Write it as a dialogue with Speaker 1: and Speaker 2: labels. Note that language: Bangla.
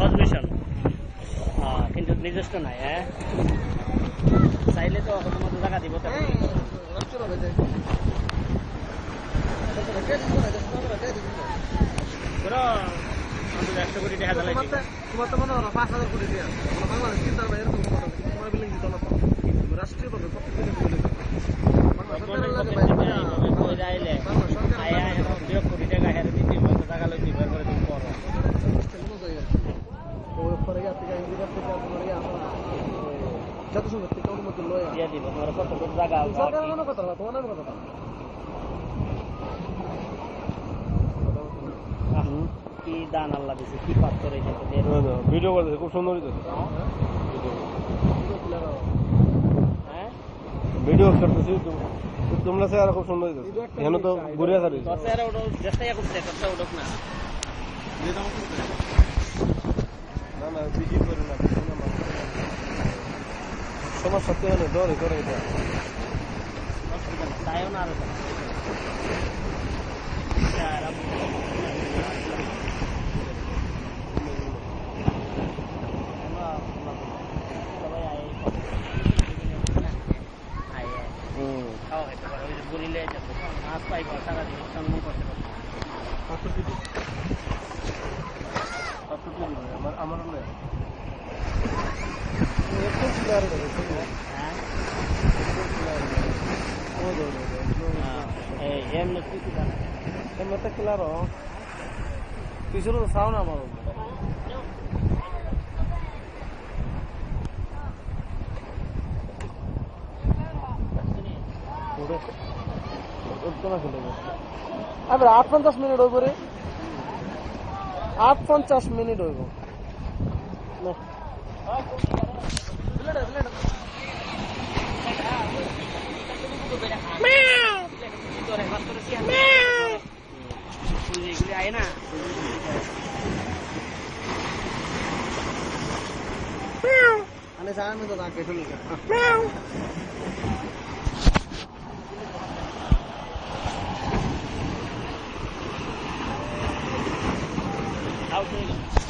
Speaker 1: কজমিশন কিন্তু নিজস্ব নাই হ্যাঁ চাইলে তো মতো জায়গা দিব একশো কোটি টাকা
Speaker 2: তোমার তো মনে হয় 5,000 কোটি টাকা বাংলাদেশ চিন্তা করবে এরকম তোমার বিল্ডিং দিতে না রাষ্ট্রীয় ভাবে
Speaker 1: কোটি টাকা হেরে দিতে টাকা লইতে বের করে দিন পর
Speaker 2: জাতিসংঘ থেকে অনুমতি লয়া
Speaker 1: দিয়ে দিব তোমার কত জায়গা
Speaker 2: সরকারের কোনো কথা না তোমার কথা না
Speaker 1: কি দান আল্লাহ দিছে কি পাথর এই যে
Speaker 2: ভিডিও করতে খুব সুন্দর
Speaker 1: হ্যাঁ
Speaker 2: ভিডিও করতেছি তোমরা স্যার খুব সুন্দর এখানে তো ঘুরে আসা রয়েছে
Speaker 1: স্যার ওটা চেষ্টা করতে করতে ওঠক না
Speaker 2: না না বিজি করে না তোমার সত্যি হলে ডরে করে এটা
Speaker 1: তাইও না আরো মাছ পাইব সারা দিন সম্মান করতে পারবো
Speaker 2: আমার এমনিতে ক্লারো পিছনে সাউন্ড আমার আবার 8-50 মিনিট হইব রে 8-50 মিনিট হইব sana minta tak kesul ni.
Speaker 1: Out.